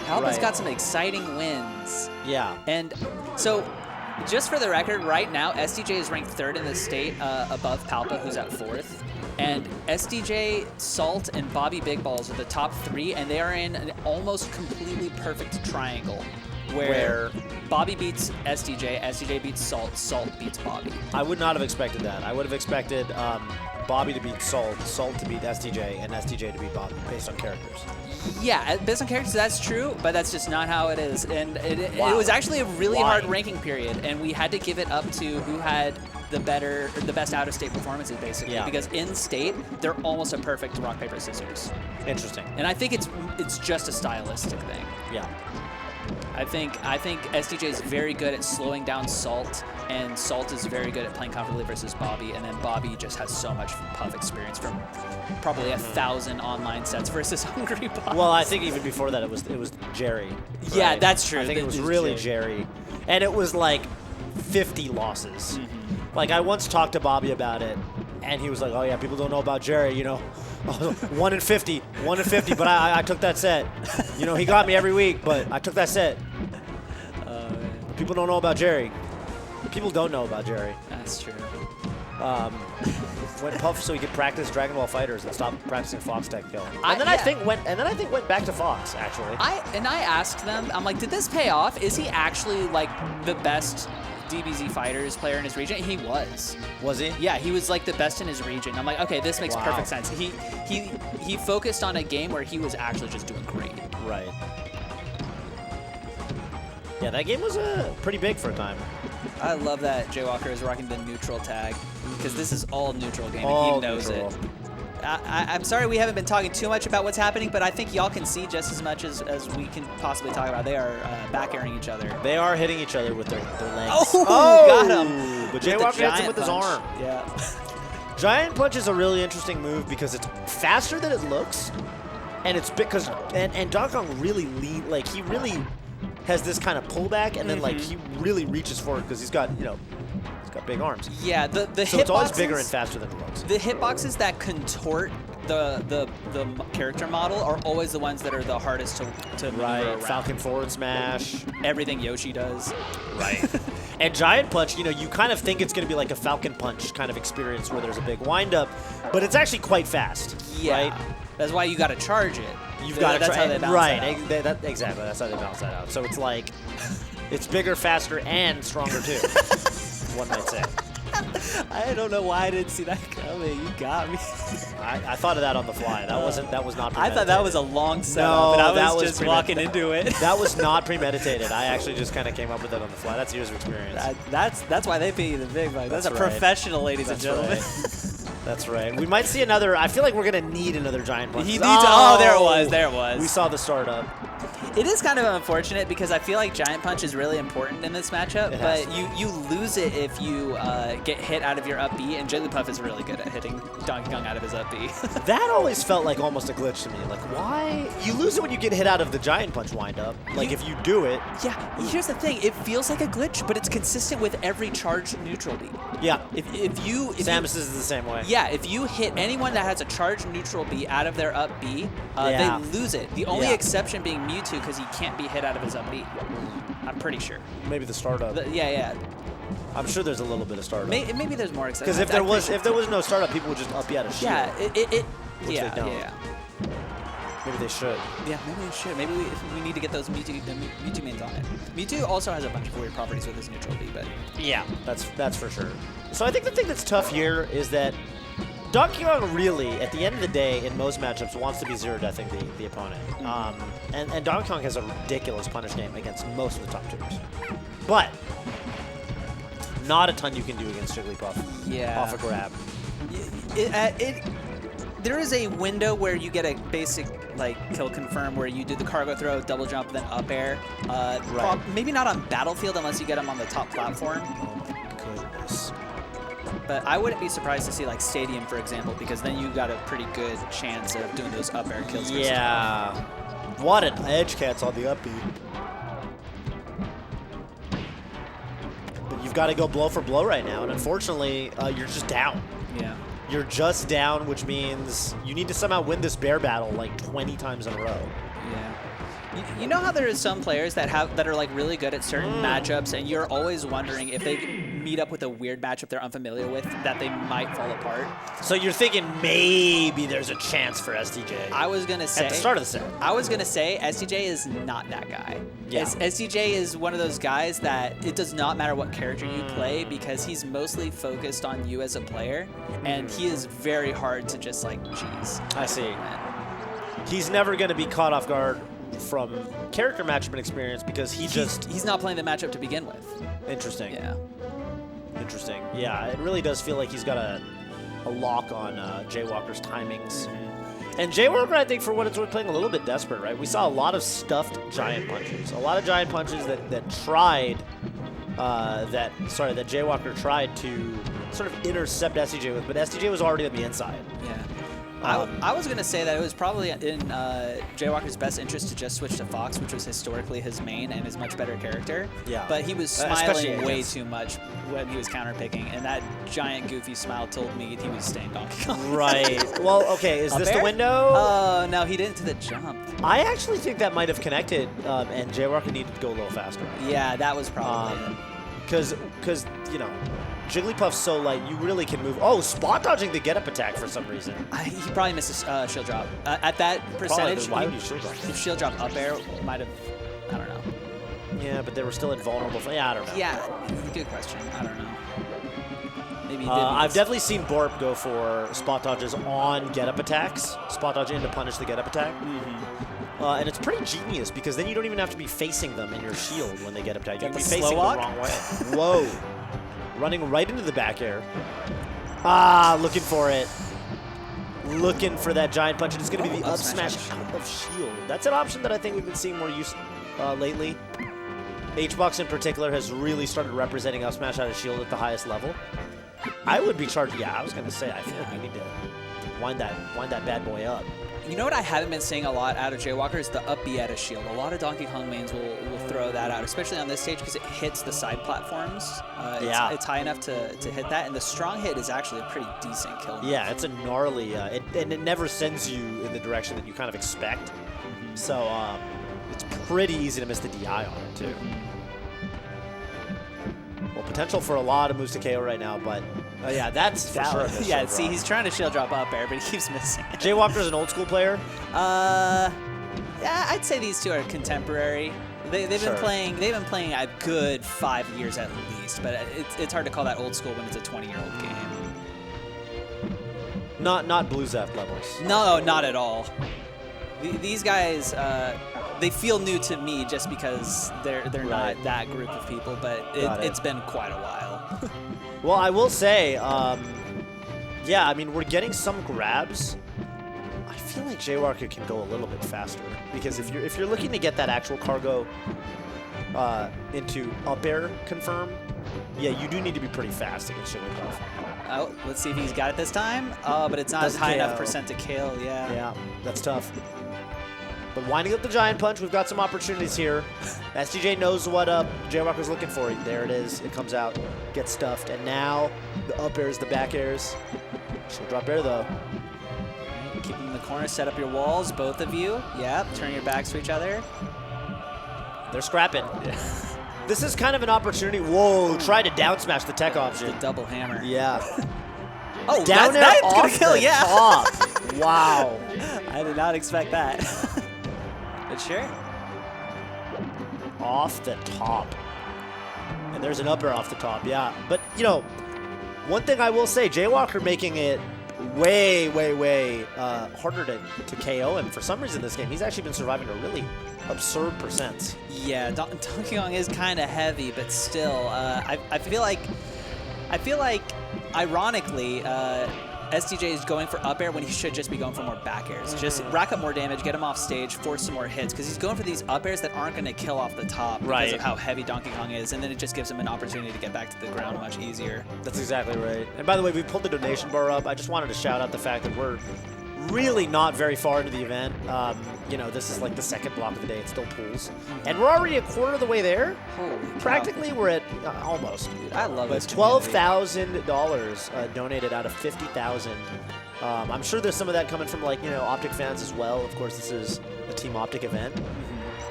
Palpa's got some exciting wins. Yeah. And so, just for the record, right now, SDJ is ranked 3rd in the state above Palpa, who's at 4th. And SDJ, Salt, and Bobby Big Balls are the top 3, and they are in an almost completely perfect triangle where Bobby beats SDJ, SDJ beats Salt, Salt beats Bobby. I would not have expected that. I would have expected Bobby to beat Salt, Salt to beat SDJ, and SDJ to beat Bobby based on characters. Yeah, based on characters, that's true, but that's just not how it is. And it was actually a really hard ranking period, and we had to give it up to who had the best out-of-state performances, basically. Yeah. Because in-state, they're almost a perfect rock, paper, scissors. Interesting. And I think it's just a stylistic thing. Yeah. I think SDJ is very good at slowing down Salt, and Salt is very good at playing comfortably versus Bobby, and then Bobby just has so much Puff experience from probably 1,000 online sets versus Hungry Boss. Well, I think even before that, it was Jerry. Right? Yeah, that's true. I think it was really Jerry. And it was like 50 losses. Mm-hmm. Like, I once talked to Bobby about it, and he was like, oh, yeah, people don't know about Jerry, you know. 1 in 50, but I took that set. You know, he got me every week, but I took that set. People don't know about Jerry. People don't know about Jerry. That's true. Went Puff so he could practice Dragon Ball Fighters and stop practicing Fox Tech Kill. And then I think went back to Fox actually. I asked them, I'm like, did this pay off? Is he actually like the best DBZ Fighters player in his region? He was. Was he? Yeah, he was like the best in his region. I'm like, okay, this makes perfect sense. He focused on a game where he was actually just doing great. Right. Yeah, that game was pretty big for a time. I love that Jaywalker is rocking the neutral tag because this is all neutral game all and he knows neutral. it. I'm sorry we haven't been talking too much about what's happening, but I think y'all can see just as much as we can possibly talk about. They are back airing each other. They are hitting each other with their legs. Oh, got him. But Jaywalker hits him with his arm. Yeah. Giant Punch is a really interesting move because it's faster than it looks, and it's because and Donkey Kong really he really has this kind of pullback, and then like he really reaches forward because he's got big arms. Yeah, the so it's always bigger and faster than it looks. The hitboxes that contort the character model are always the ones that are the hardest to maneuver around. Falcon forward smash, everything Yoshi does. Right. And Giant Punch, you kind of think it's going to be like a Falcon Punch kind of experience where there's a big windup, but it's actually quite fast. Yeah. Right? That's why you got to charge it. You've got to That's how they balance that out. Exactly. That's how they balance that out. So it's like, it's bigger, faster, and stronger too. One might say. I don't know why I didn't see that coming. You got me. I thought of that on the fly. That was not premeditated. I thought that was a long setup, but I was just walking into it. That was not premeditated. I actually just kind of came up with it on the fly. That's years of experience. That's why they pay you the big bucks. That's a professional, ladies and gentlemen. Right. That's right. We might see another. I feel like we're going to need another Giant Punch. He needs. Oh, there it was. There it was. We saw the startup. It is kind of unfortunate because I feel like Giant Punch is really important in this matchup, but you lose it if you get hit out of your up B, and Jigglypuff is really good at hitting Donkey Kong out of his up B. That always felt like almost a glitch to me. Like, why? You lose it when you get hit out of the Giant Punch windup. Like, if you do it. Yeah, here's the thing. It feels like a glitch, but it's consistent with every charged neutral B. Yeah. Samus is the same way. Yeah, if you hit anyone that has a charged neutral B out of their up B, they lose it. The only exception being Mewtwo, because he can't be hit out of his up B. I'm pretty sure. Maybe the startup. Yeah. I'm sure there's a little bit of startup. Maybe there's more exceptions. Because if there was no startup, people would just up you out of shield. Yeah, yeah. Maybe they should. Yeah, maybe they should. Maybe we need to get those Mewtwo mains on it. Mewtwo also has a bunch of weird properties with his neutral B, but yeah, that's for sure. So I think the thing that's tough here is that Donkey Kong really, at the end of the day, in most matchups, wants to be zero-deathing the opponent. And Donkey Kong has a ridiculous punish game against most of the top tiers. But not a ton you can do against Jigglypuff off a grab. There is a window where you get a basic kill confirm where you do the cargo throw, double jump, then up air. Maybe not on Battlefield unless you get them on the top platform. Oh my goodness. But I wouldn't be surprised to see Stadium, for example, because then you got a pretty good chance of doing those up air kills. Yeah. What an edge cat's on the up B. But you've got to go blow for blow right now, and unfortunately, you're just down. Yeah. You're just down, which means you need to somehow win this bear battle 20 times in a row. You know how there is some players that are like really good at certain matchups, and you're always wondering if they meet up with a weird matchup they're unfamiliar with, that they might fall apart. So you're thinking maybe there's a chance for SDJ. I was gonna say at the start of the set. I was gonna say SDJ is not that guy. Yeah. SDJ is one of those guys that it does not matter what character you play, because he's mostly focused on you as a player, and he is very hard to just like cheese. I see. He's never going to be caught off guard from character matchup experience because he's not playing the matchup to begin with. Interesting. Yeah. Interesting. Yeah, it really does feel like he's got a lock on Jaywalker's timings. And Jaywalker, I think, for what it's worth, playing a little bit desperate, right? We saw a lot of stuffed giant punches. A lot of giant punches that Jaywalker tried to sort of intercept SDJ with, but SDJ was already on the inside. Yeah. I was going to say that it was probably in Jaywalker's best interest to just switch to Fox, which was historically his main and his much better character. Yeah. But he was smiling way too much when he was counterpicking, and that giant goofy smile told me he was staying Donkey Kong. Right. Well, okay, is this the window? Oh, no, he didn't to the jump. I actually think that might have connected, and Jaywalker needed to go a little faster. Yeah, that was probably Because, you know, Jigglypuff's so light, you really can move. Oh, spot dodging the get-up attack for some reason. He probably missed a shield drop. At that percentage, why would you shield drop? If shield drop up air, might have, I don't know. Yeah, but they were still invulnerable. Yeah, I don't know. Yeah, good question. I don't know. Maybe I've definitely seen Borp go for spot dodges on get-up attacks. Spot dodge in to punish the get-up attack. And it's pretty genius because then you don't even have to be facing them in your shield when they get up attack. You can be facing the wrong way. Whoa. Running right into the back air. Looking for it. Looking for that giant punch, and it's going to be the up smash out of shield. That's an option that I think we've been seeing more use lately. HBox in particular has really started representing up smash out of shield at the highest level. I would be charged. Yeah, I was going to say, I feel like we need to wind that bad boy up. You know what I haven't been seeing a lot out of Jaywalker is the up B at a shield. A lot of Donkey Kong mains will throw that out, especially on this stage because it hits the side platforms. It's high enough to hit that, and the strong hit is actually a pretty decent kill. Yeah, it's a gnarly, and it never sends you in the direction that you kind of expect. So it's pretty easy to miss the DI on it, too. Well, potential for a lot of moves to KO right now, but yeah, that's for sure. Yeah, see, he's trying to shield drop up air, but he keeps missing it. Jaywalker's an old school player? Yeah, I'd say these two are contemporary. They've been playing a good 5 years at least, but it's hard to call that old school when it's a 20-year-old game. Not Blue Zeft levels. No, not at all. These guys, they feel new to me just because they're not that group of people, but it's been quite a while. Well, I will say, yeah, I mean, we're getting some grabs. I feel like Jaywalker can go a little bit faster because if you're looking to get that actual cargo into up air confirm, yeah, you do need to be pretty fast against Jigglypuff. Oh, let's see if he's got it this time. Oh, but it's not high enough percent to kill. Yeah. Yeah, that's tough. But winding up the giant punch, we've got some opportunities here. SDJ knows what Jaywalker's looking for. There it is. It comes out, gets stuffed, and now the up airs, the back airs. She'll drop air though. Right, keep them in the corner. Set up your walls, both of you. Yep. Turn your backs to each other. They're scrapping. This is kind of an opportunity. Whoa! Try to down smash the tech option. The double hammer. Yeah. Oh, down air that's off gonna kill. the Yeah. top. Wow. I did not expect that. But sure. Off the top. And there's an up air off the top, yeah. But, you know, one thing I will say, Jaywalker making it way harder to KO him. For some reason this game, he's actually been surviving a really absurd percents. Yeah, Donkey Kong is kind of heavy, but still, I feel like, ironically, SDJ is going for up air when he should just be going for more back airs. Just rack up more damage, get him off stage, force some more hits, because he's going for these up airs that aren't going to kill off the top because of how heavy Donkey Kong is, and then it just gives him an opportunity to get back to the ground much easier. That's exactly right. And by the way, we pulled the donation bar up. I just wanted to shout out the fact that we're really not very far into the event. You know, this is like the second block of the day. It's still pools. And we're already a quarter of the way there. Holy Practically, we're at almost. Dude, I love this. $12,000 donated out of 50,000. I'm sure there's some of that coming from, like, you know, Optic fans as well. Of course, this is a Team Optic event.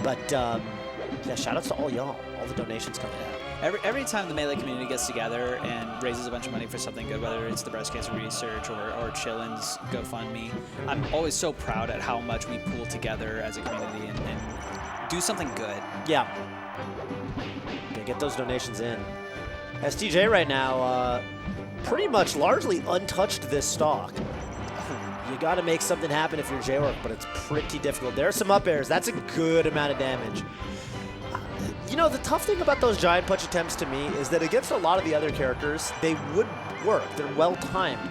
But yeah, shout outs to all y'all, all the donations coming out. Every time the Melee community gets together and raises a bunch of money for something good, whether it's the breast cancer research or Chillin's GoFundMe, I'm always so proud at how much we pool together as a community and do something good. Yeah. Get those donations in. SDJ right now, pretty much largely untouched this stock. You got to make something happen if you're Jaywalker, but it's pretty difficult. There are some up airs. That's a good amount of damage. You know, the tough thing about those giant punch attempts to me is that against a lot of the other characters, they would work. They're well-timed.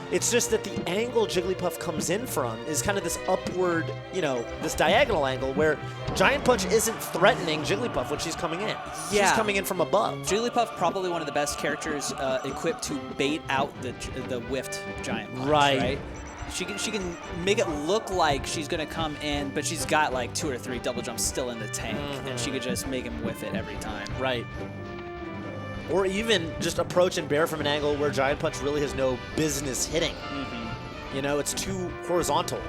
It's just that the angle Jigglypuff comes in from is kind of this upward, you know, this diagonal angle where Giant Punch isn't threatening Jigglypuff when she's coming in. Yeah. She's coming in from above. Jigglypuff probably one of the best characters equipped to bait out the whiffed Giant Punch, right? She can make it look like she's going to come in, but she's got like 2 or 3 double jumps still in the tank, and she could just make him whiff it every time. Right. Or even just approach and bear from an angle where Giant Punch really has no business hitting. You know, it's too horizontal.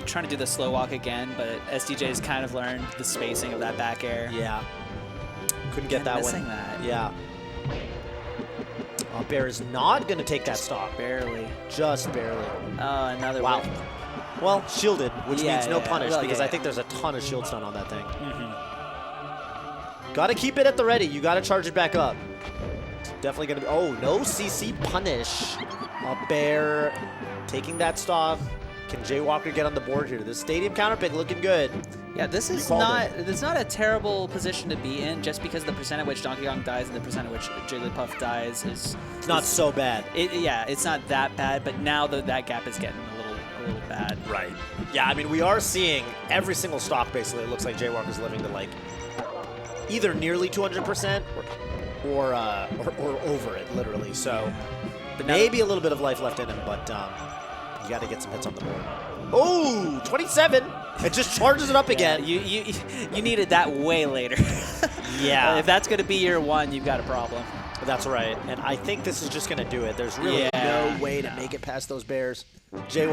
Trying to do the slow walk again, but SDJ's kind of learned the spacing of that back air. Yeah. Couldn't get that one. That. Yeah. Bear is not going to take that stock. Barely. Just barely. Oh, another wow. whiff. Well, shielded, which means no punish, well, because I think there's a ton of shield stun on that thing. Got to keep it at the ready. You got to charge it back up. It's definitely going to be... Oh, no CC punish. Bear taking that stock. Can Jaywalker get on the board here? The stadium counter pick looking good. Yeah, this is not a terrible position to be in, just because the percent at which Donkey Kong dies and the percent at which Jigglypuff dies is not so bad. Yeah, it's not that bad, but now that gap is getting a little bad. Right. Yeah, I mean, we are seeing every single stock basically. It looks like Jaywalker's living to like either nearly 200% or over it, literally. So but maybe a little bit of life left in him, but you got to get some hits on the board. Oh, 27. It just charges it up again. You needed that way later. Yeah. If that's going to be your one, you've got a problem. That's right. And I think this is just going to do it. There's really no way to make it past those bears. Jaywalker